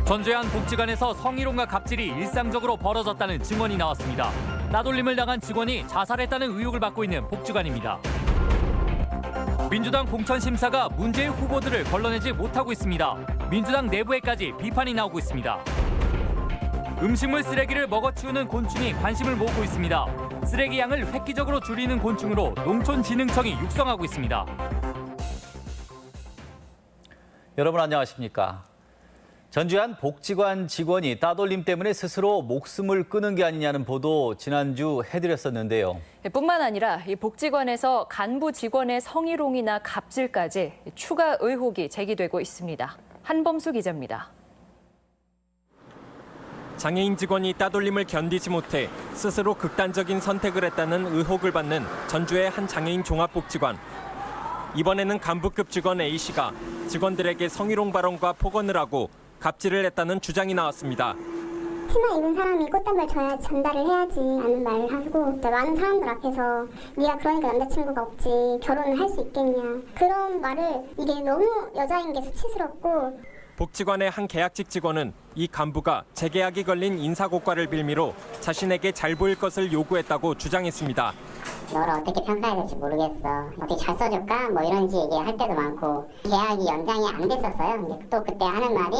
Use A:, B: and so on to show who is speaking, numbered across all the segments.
A: 전주의 한 복지관에서 성희롱과 갑질이 일상적으로 벌어졌다는 증언이 나왔습니다. 따돌림을 당한 직원이 자살했다는 의혹을 받고 있는 복지관입니다. 민주당 공천심사가 문제의 후보들을 걸러내지 못하고 있습니다. 민주당 내부에까지 비판이 나오고 있습니다. 음식물 쓰레기를 먹어치우는 곤충이 관심을 모으고 있습니다. 쓰레기 양을 획기적으로 줄이는 곤충으로 농촌진흥청이 육성하고 있습니다.
B: 여러분 안녕하십니까? 전주의 한 복지관 직원이 따돌림 때문에 스스로 목숨을 끊은 게 아니냐는 보도 지난주 해드렸었는데요.
C: 뿐만 아니라 이 복지관에서 간부 직원의 성희롱이나 갑질까지 추가 의혹이 제기되고 있습니다. 한범수 기자입니다.
D: 장애인 직원이 따돌림을 견디지 못해 스스로 극단적인 선택을 했다는 의혹을 받는 전주의 한 장애인 종합복지관. 이번에는 간부급 직원 A씨가 직원들에게 성희롱 발언과 폭언을 하고 갑질을 했다는 주장이 나왔습니다.
E: 치마 입은 사람이 꽃다발 전달을 해야지 라는 말을 하고 많은 사람들 앞에서 네가 그러니까 남자친구가 없지 결혼을 할 수 있겠냐 그런 말을 이게 너무 여자인 게 수치스럽고
D: 복지관의 한 계약직 직원은 이 간부가 재계약이 걸린 인사고과를 빌미로 자신에게 잘 보일 것을 요구했다고 주장했습니다.
E: 너를 어떻게 평가해야 될지 모르겠어. 어떻게 잘 써줄까? 뭐 이런 식 얘기할 때도 많고 계약이 연장이 안 됐었어요. 근데 또 그때 하는 말이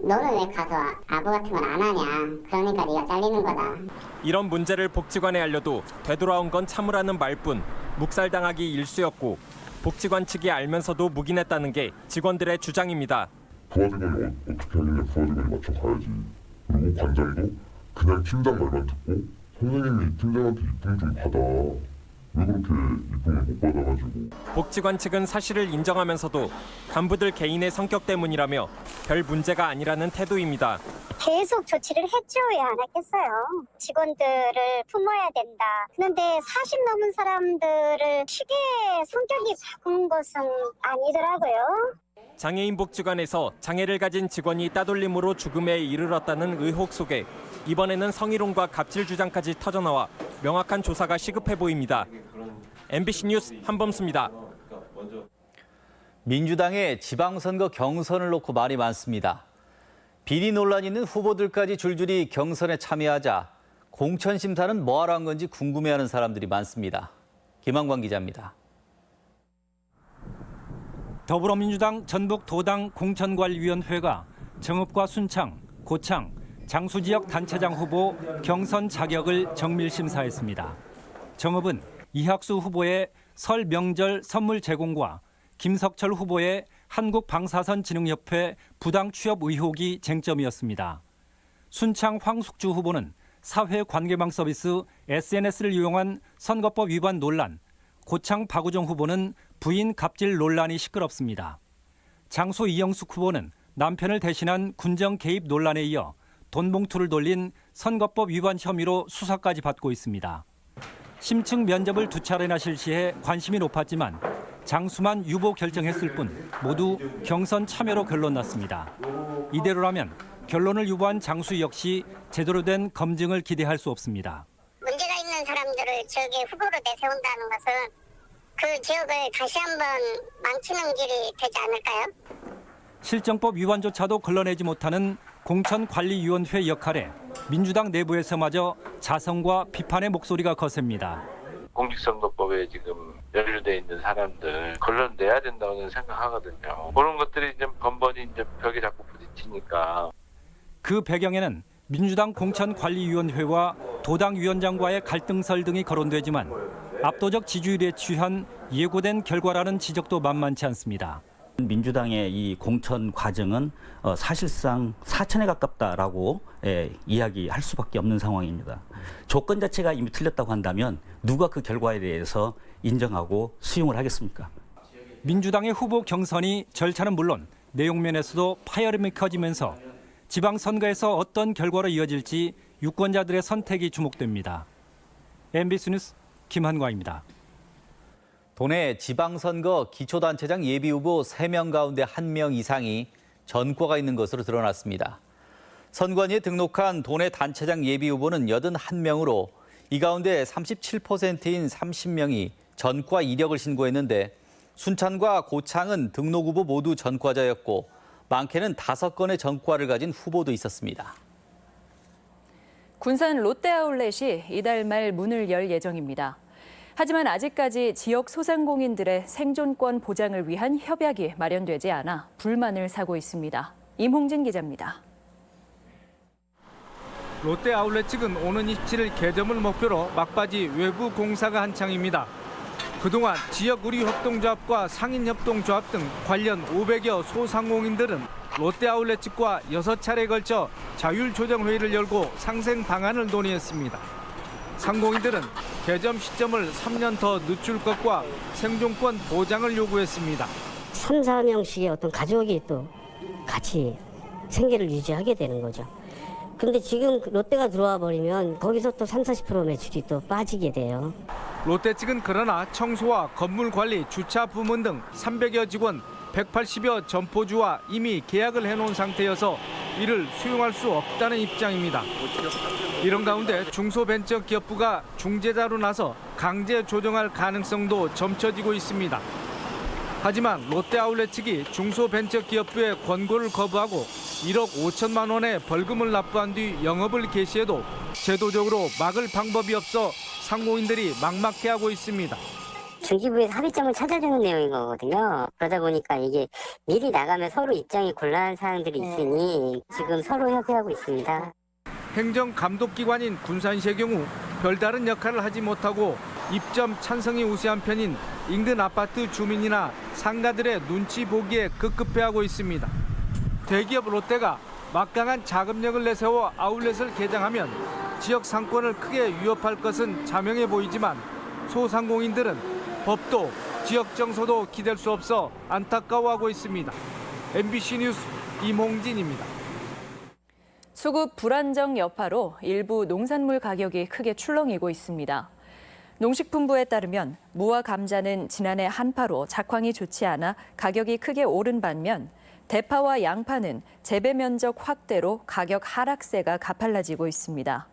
E: 너는 왜 가서 아부 같은 건 안 하냐. 그러니까 네가 잘리는 거다.
D: 이런 문제를 복지관에 알려도 되돌아온 건 참으라는 말뿐 묵살당하기 일쑤였고 복지관 측이 알면서도 묵인했다는 게 직원들의 주장입니다.
F: 부하직원이 어떻게 하길래 부하직원이 맞춰 가야지. 그리고 관장도 그냥 팀장 말만 듣고 선생님이 팀장한테 입금 좀 받아. 왜 그렇게 입금을 못 받아가지고.
D: 복지관 측은 사실을 인정하면서도 간부들 개인의 성격 때문이라며 별 문제가 아니라는 태도입니다.
G: 계속 조치를 해줘야 안 하겠어요. 직원들을 품어야 된다. 그런데 40 넘은 사람들을 쉽게 성격이 바꾼 것은 아니더라고요.
D: 장애인 복지관에서 장애를 가진 직원이 따돌림으로 죽음에 이르렀다는 의혹 속에 이번에는 성희롱과 갑질 주장까지 터져나와 명확한 조사가 시급해 보입니다. MBC 뉴스 한범수입니다.
B: 민주당의 지방선거 경선을 놓고 말이 많습니다. 비리 논란이 있는 후보들까지 줄줄이 경선에 참여하자 공천심사는 뭐하러 한 건지 궁금해하는 사람들이 많습니다. 김한광 기자입니다.
H: 더불어민주당 전북도당 공천관리위원회가 정읍과 순창, 고창, 장수 지역 단체장 후보 경선 자격을 정밀 심사했습니다. 정읍은 이학수 후보의 설 명절 선물 제공과 김석철 후보의 한국방사선진흥협회 부당 취업 의혹이 쟁점이었습니다. 순창 황숙주 후보는 사회관계망 서비스 SNS를 이용한 선거법 위반 논란, 고창 박우정 후보는 부인 갑질 논란이 시끄럽습니다. 장소 이영숙 후보는 남편을 대신한 군정 개입 논란에 이어 돈 봉투를 돌린 선거법 위반 혐의로 수사까지 받고 있습니다. 심층 면접을 2차례나 실시해 관심이 높았지만 장수만 유보 결정했을 뿐 모두 경선 참여로 결론났습니다. 이대로라면 결론을 유보한 장수 역시 제대로 된 검증을 기대할 수 없습니다.
G: 문제가 있는 사람들을 지역에 후보로 내세운다는 것은 그 지역을 다시 한번 망치는 길이 되지 않을까요?
H: 실정법 위반조차도 걸러내지 못하는 공천관리위원회 역할에 민주당 내부에서마저 자성과 비판의 목소리가 거셉니다.
I: 공직선거법에 지금 연루돼 있는 사람들 걸러내야 된다고 생각하거든요. 그런 것들이 이제 번번이 이제 벽에 자꾸 부딪히니까.
H: 그 배경에는 민주당 공천관리위원회와 도당위원장과의 갈등설 등이 거론되지만 압도적 지지율에 취한 예고된 결과라는 지적도 만만치 않습니다.
J: 민주당의 이 공천 과정은 사실상 사천에 가깝다라고 이야기할 수밖에 없는 상황입니다. 조건 자체가 이미 틀렸다고 한다면 누가 그 결과에 대해서 인정하고 수용을 하겠습니까?
H: 민주당의 후보 경선이 절차는 물론 내용면에서도 파열음이 커지면서 지방선거에서 어떤 결과로 이어질지 유권자들의 선택이 주목됩니다. MBC 뉴스 김한과입니다.
B: 도내 지방선거 기초단체장 예비후보 3명 가운데 1명 이상이 전과가 있는 것으로 드러났습니다. 선관위에 등록한 도내 단체장 예비후보는 81명으로 이 가운데 37%인 30명이 전과 이력을 신고했는데 순천과 고창은 등록 후보 모두 전과자였고 많게는 5건의 전과를 가진 후보도 있었습니다.
C: 군산 롯데아울렛이 이달 말 문을 열 예정입니다. 하지만 아직까지 지역 소상공인들의 생존권 보장을 위한 협약이 마련되지 않아 불만을 사고 있습니다. 임홍진 기자입니다.
K: 롯데아울렛 측은 오는 27일 개점을 목표로 막바지 외부 공사가 한창입니다. 그동안 지역의료협동조합과 상인협동조합 등 관련 500여 소상공인들은 롯데아울렛 측과 6차례에 걸쳐 자율조정회의를 열고 상생 방안을 논의했습니다. 상공인들은 개점 시점을 3년 더 늦출 것과 생존권 보장을 요구했습니다.
L: 3, 4명씩의 어떤 가족이 또 같이 생계를 유지하게 되는 거죠. 그런데 지금 롯데가 들어와 버리면 거기서 또 30-40% 매출이 또 빠지게 돼요.
K: 롯데 측은 그러나 청소와 건물 관리, 주차 부문 등 300여 직원 180여 점포주와 이미 계약을 해놓은 상태여서 이를 수용할 수 없다는 입장입니다. 이런 가운데 중소벤처기업부가 중재자로 나서 강제 조정할 가능성도 점쳐지고 있습니다. 하지만 롯데아울렛 측이 중소벤처기업부의 권고를 거부하고 1억 5천만 원의 벌금을 납부한 뒤 영업을 개시해도 제도적으로 막을 방법이 없어 상공인들이 막막해하고 있습니다.
L: 중기부에서 합의점을 찾아주는 내용인 거거든요. 그러다 보니까 이게 미리 나가면 서로 입장이 곤란한 사항들이 있으니 지금 서로 협의하고 있습니다.
K: 행정감독기관인 군산시의 경우 별다른 역할을 하지 못하고 입점 찬성이 우세한 편인 인근 아파트 주민이나 상가들의 눈치 보기에 급급해하고 있습니다. 대기업 롯데가 막강한 자금력을 내세워 아울렛을 개장하면 지역 상권을 크게 위협할 것은 자명해 보이지만 소상공인들은 법도 지역 정서도 기댈 수 없어 안타까워하고 있습니다. MBC 뉴스 임홍진입니다.
C: 수급 불안정 여파로 일부 농산물 가격이 크게 출렁이고 있습니다. 농식품부에 따르면 무와 감자는 지난해 한파로 작황이 좋지 않아 가격이 크게 오른 반면 대파와 양파는 재배 면적 확대로 가격 하락세가 가팔라지고 있습니다.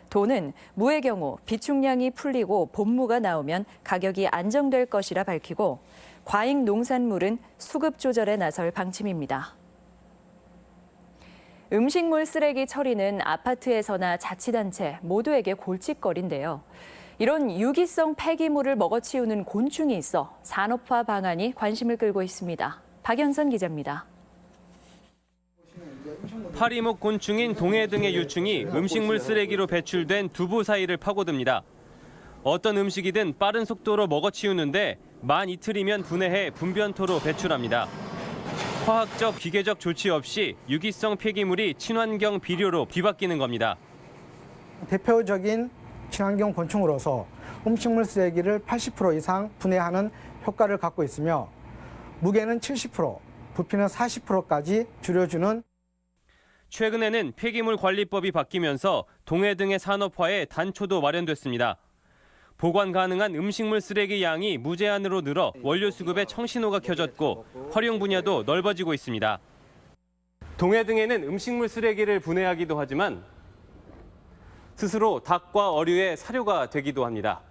C: 도는 무의 경우 비축량이 풀리고 봄무가 나오면 가격이 안정될 것이라 밝히고 과잉 농산물은 수급 조절에 나설 방침입니다. 음식물 쓰레기 처리는 아파트에서나 자치단체 모두에게 골칫거리인데요. 이런 유기성 폐기물을 먹어치우는 곤충이 있어 산업화 방안이 관심을 끌고 있습니다. 박연선 기자입니다.
D: 파리목 곤충인 동해 등의 유충이 음식물 쓰레기로 배출된 두부 사이를 파고듭니다. 어떤 음식이든 빠른 속도로 먹어치우는데 만 이틀이면 분해해 분변토로 배출합니다. 화학적, 기계적 조치 없이 유기성 폐기물이 친환경 비료로 뒤바뀌는 겁니다.
M: 대표적인 친환경 곤충으로서 음식물 쓰레기를 80% 이상 분해하는 효과를 갖고 있으며 무게는 70%, 부피는 40%까지 줄여주는.
D: 최근에는 폐기물 관리법이 바뀌면서 동해 등의 산업화에 단초도 마련됐습니다. 보관 가능한 음식물 쓰레기 양이 무제한으로 늘어 원료 수급에 청신호가 켜졌고 활용 분야도 넓어지고 있습니다. 동해 등에는 음식물 쓰레기를 분해하기도 하지만 스스로 닭과 어류의 사료가 되기도 합니다.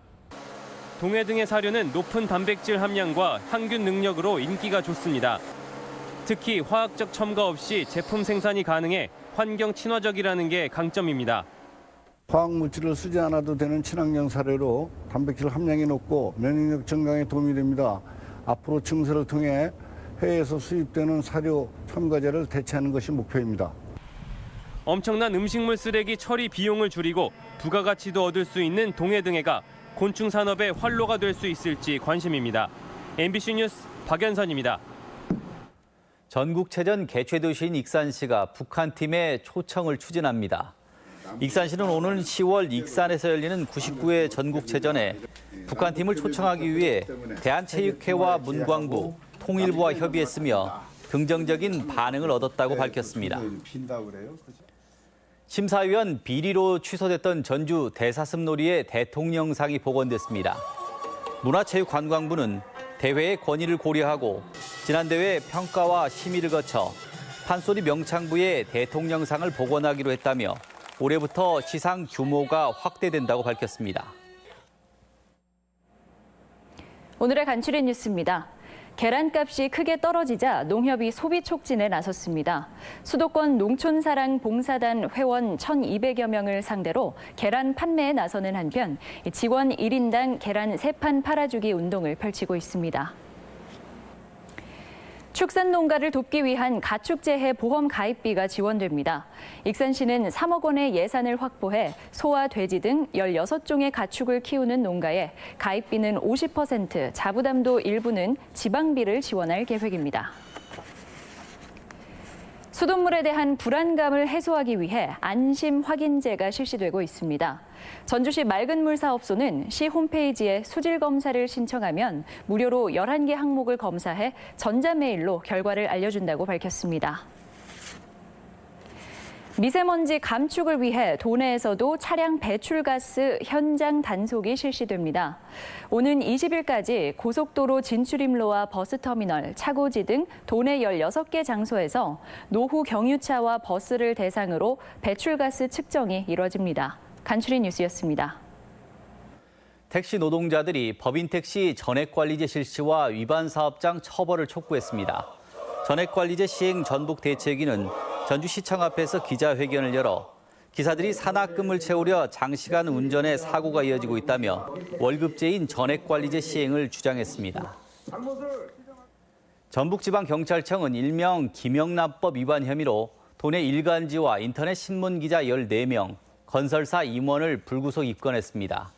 D: 동해 등의 사료는 높은 단백질 함량과 항균 능력으로 인기가 좋습니다. 특히 화학적 첨가 없이 제품 생산이 가능해 환경 친화적이라는 게 강점입니다.
N: 화학물질을 쓰지 않아도 되는 친환경 사료로 단백질 함량이 높고 면역력 증강에 도움이 됩니다. 앞으로 증설을 통해 해외에서 수입되는 사료 첨가제를 대체하는 것이 목표입니다.
D: 엄청난 음식물 쓰레기 처리 비용을 줄이고 부가가치도 얻을 수 있는 동해 등해가 곤충 산업의 활로가 될 수 있을지 관심입니다. MBC 뉴스 박연선입니다.
B: 전국체전 개최도시인 익산시가 북한팀의 초청을 추진합니다. 익산시는 오는 10월 익산에서 열리는 99회 전국체전에 북한팀을 초청하기 위해 대한체육회와 문광부, 통일부와 협의했으며 긍정적인 반응을 얻었다고 밝혔습니다. 심사위원 비리로 취소됐던 전주 대사슴놀이의 대통령상이 복원됐습니다. 문화체육관광부는 대회의 권위를 고려하고 지난 대회 평가와 심의를 거쳐 판소리 명창부의 대통령상을 복원하기로 했다며 올해부터 시상 규모가 확대된다고 밝혔습니다.
C: 오늘의 간추린 뉴스입니다. 계란값이 크게 떨어지자 농협이 소비 촉진에 나섰습니다. 수도권 농촌사랑 봉사단 회원 1,200여 명을 상대로 계란 판매에 나서는 한편 직원 1인당 계란 3판 팔아주기 운동을 펼치고 있습니다. 축산 농가를 돕기 위한 가축재해 보험 가입비가 지원됩니다. 익산시는 3억 원의 예산을 확보해 소와 돼지 등 16종의 가축을 키우는 농가에 가입비는 50%, 자부담도 일부는 지방비를 지원할 계획입니다. 수돗물에 대한 불안감을 해소하기 위해 안심 확인제가 실시되고 있습니다. 전주시 맑은물 사업소는 시 홈페이지에 수질 검사를 신청하면 무료로 11개 항목을 검사해 전자메일로 결과를 알려준다고 밝혔습니다. 미세먼지 감축을 위해 도내에서도 차량 배출가스 현장 단속이 실시됩니다. 오는 20일까지 고속도로 진출입로와 버스터미널, 차고지 등 도내 16개 장소에서 노후 경유차와 버스를 대상으로 배출가스 측정이 이뤄집니다. 간추린 뉴스였습니다.
B: 택시 노동자들이 법인택시 전액관리제 실시와 위반 사업장 처벌을 촉구했습니다. 전액관리제 시행 전북 대책위는 전주시청 앞에서 기자회견을 열어 기사들이 산악금을 채우려 장시간 운전에 사고가 이어지고 있다며 월급제인 전액관리제 시행을 주장했습니다. 전북지방경찰청은 일명 김영란법 위반 혐의로 도내 일간지와 인터넷 신문기자 14명, 건설사 임원을 불구속 입건했습니다.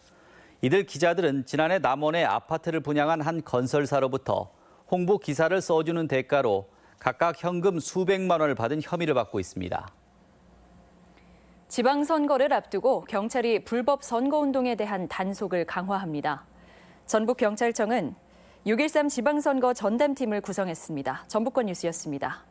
B: 이들 기자들은 지난해 남원에 아파트를 분양한 한 건설사로부터 홍보 기사를 써주는 대가로 각각 현금 수백만 원을 받은 혐의를 받고 있습니다.
C: 지방선거를 앞두고 경찰이 불법 선거운동에 대한 단속을 강화합니다. 전북경찰청은 6.13 지방선거 전담팀을 구성했습니다. 전북권 뉴스였습니다.